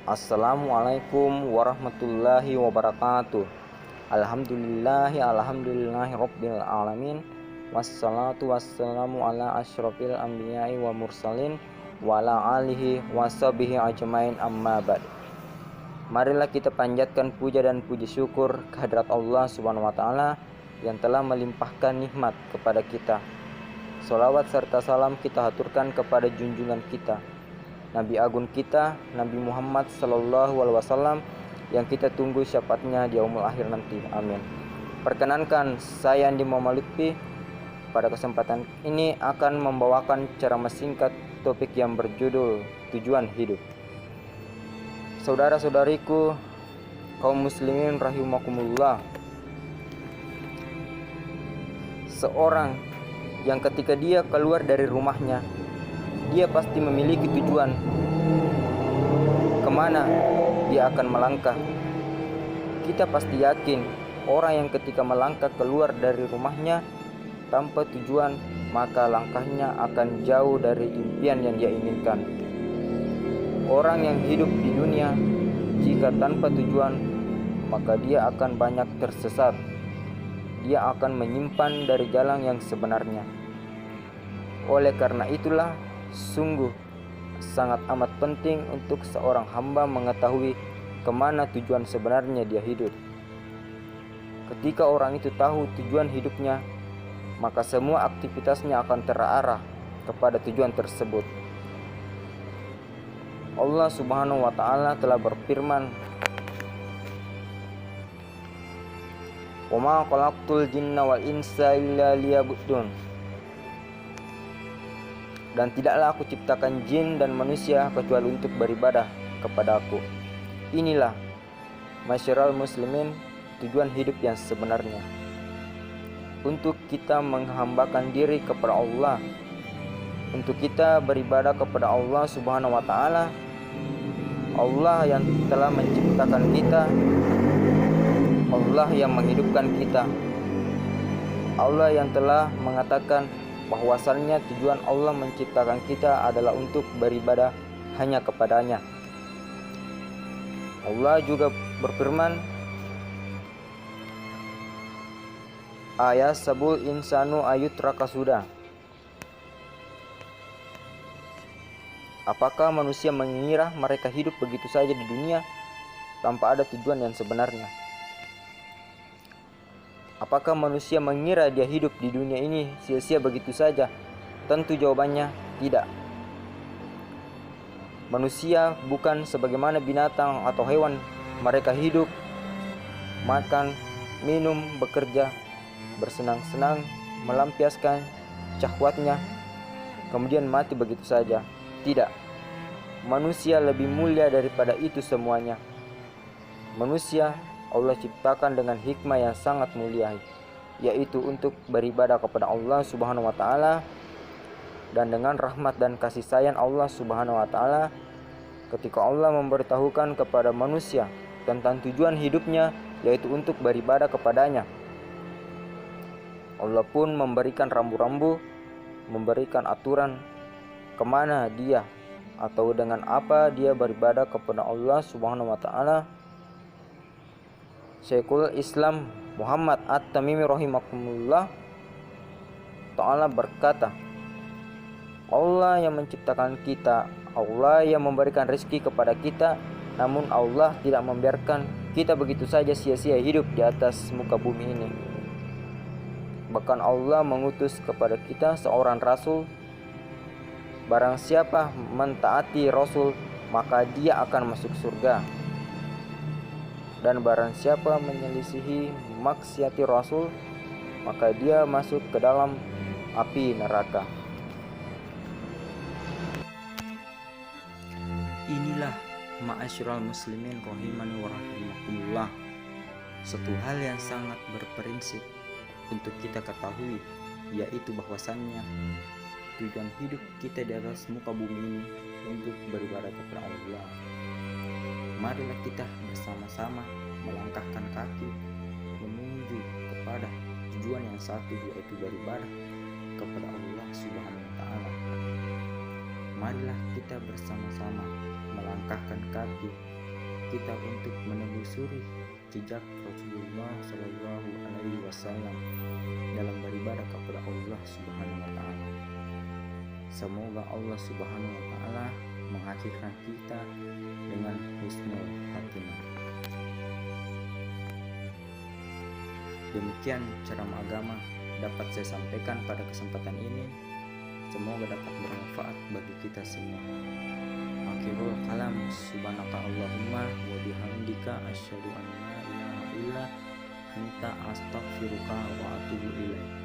Assalamualaikum warahmatullahi wabarakatuh. Alhamdulillahi rabbil alamin. Wassalatu wassalamu ala asyrafil anbiya'i wa mursalin wa ala alihi washabihi ajmain, amma ba'd. Marilah kita panjatkan puja dan puji syukur kehadrat Allah Subhanahu wa taala yang telah melimpahkan nikmat kepada kita. Salawat serta salam kita haturkan kepada junjungan kita, Nabi agung kita, Nabi Muhammad sallallahu alaihi wasallam, yang kita tunggu syafaatnya di yaumul akhir nanti. Amin. Perkenankan saya Andi Muhammad Lutfi pada kesempatan ini akan membawakan ceramah singkat topik yang berjudul tujuan hidup. Saudara-saudariku kaum muslimin rahimakumullah, seorang yang ketika dia keluar dari rumahnya, dia pasti memiliki tujuan kemana dia akan melangkah. Kita pasti yakin orang yang ketika melangkah keluar dari rumahnya tanpa tujuan, maka langkahnya akan jauh dari impian yang dia inginkan. Orang yang hidup di dunia jika tanpa tujuan, maka dia akan banyak tersesat. Dia akan menyimpan dari jalan yang sebenarnya. Oleh karena itulah, sungguh sangat amat penting untuk seorang hamba mengetahui kemana tujuan sebenarnya dia hidup. Ketika orang itu tahu tujuan hidupnya, maka semua aktivitasnya akan terarah kepada tujuan tersebut. Allah Subhanahu wa taala telah berfirman, "Wa ma khalaqtul jinna wal insa illa liya'budun." Dan tidaklah aku ciptakan jin dan manusia kecuali untuk beribadah kepada aku. Inilah masyarul muslimin, tujuan hidup yang sebenarnya. Untuk kita menghambakan diri kepada Allah, untuk kita beribadah kepada Allah Subhanahu wa taala. Allah yang telah menciptakan kita, Allah yang menghidupkan kita, Allah yang telah mengatakan bahwasannya tujuan Allah menciptakan kita adalah untuk beribadah hanya kepadanya. Allah juga berfirman, "Ayasabul insanu ayutraka sudah." Apakah manusia mengira mereka hidup begitu saja di dunia tanpa ada tujuan yang sebenarnya? Apakah manusia mengira dia hidup di dunia ini sia-sia begitu saja? Tentu jawabannya tidak. Manusia bukan sebagaimana binatang atau hewan. Mereka hidup, makan, minum, bekerja, bersenang-senang, melampiaskan syahwatnya, kemudian mati begitu saja. Tidak. Manusia lebih mulia daripada itu semuanya. Manusia Allah ciptakan dengan hikmah yang sangat mulia, yaitu untuk beribadah kepada Allah Subhanahu wa taala. Dan dengan rahmat dan kasih sayang Allah Subhanahu wa taala, ketika Allah memberitahukan kepada manusia tentang tujuan hidupnya, yaitu untuk beribadah kepadanya, Allah pun memberikan rambu-rambu, memberikan aturan kemana dia atau dengan apa dia beribadah kepada Allah Subhanahu wa taala. Syekhul Islam Muhammad At-Tamimi rahimakumullah ta'ala berkata, Allah yang menciptakan kita, Allah yang memberikan rezeki kepada kita, namun Allah tidak membiarkan kita begitu saja sia-sia hidup di atas muka bumi ini. Bahkan Allah mengutus kepada kita seorang rasul. Barang siapa mentaati rasul, maka dia akan masuk surga. Dan barang siapa menyelisihi maksiati rasul, maka dia masuk ke dalam api neraka. Inilah ma'asyiral muslimin rahimani wa rahimakumullah, satu hal yang sangat berprinsip untuk kita ketahui, yaitu bahwasannya tujuan hidup kita di atas muka bumi ini untuk beribadah kepada Allah. Marilah kita bersama-sama melangkahkan kaki menuju kepada tujuan yang satu, yaitu beribadah kepada Allah Subhanahu wa taala. Marilah kita bersama-sama melangkahkan kaki kita untuk menelusuri jejak Rasulullah Shallallahu Alaihi Wasallam dalam beribadah kepada Allah Subhanahu Wa Taala. Semoga Allah Subhanahu Wa Taala mengakhirkan kita dengan husnul khatimah. Demikian ceramah agama dapat saya sampaikan pada kesempatan ini. Semoga dapat bermanfaat bagi kita semua. Akhirul kalam, subhanaka Allahumma wa bihamdika asyhadu an la ilaha illa anta astaghfiruka wa atubu ilaik.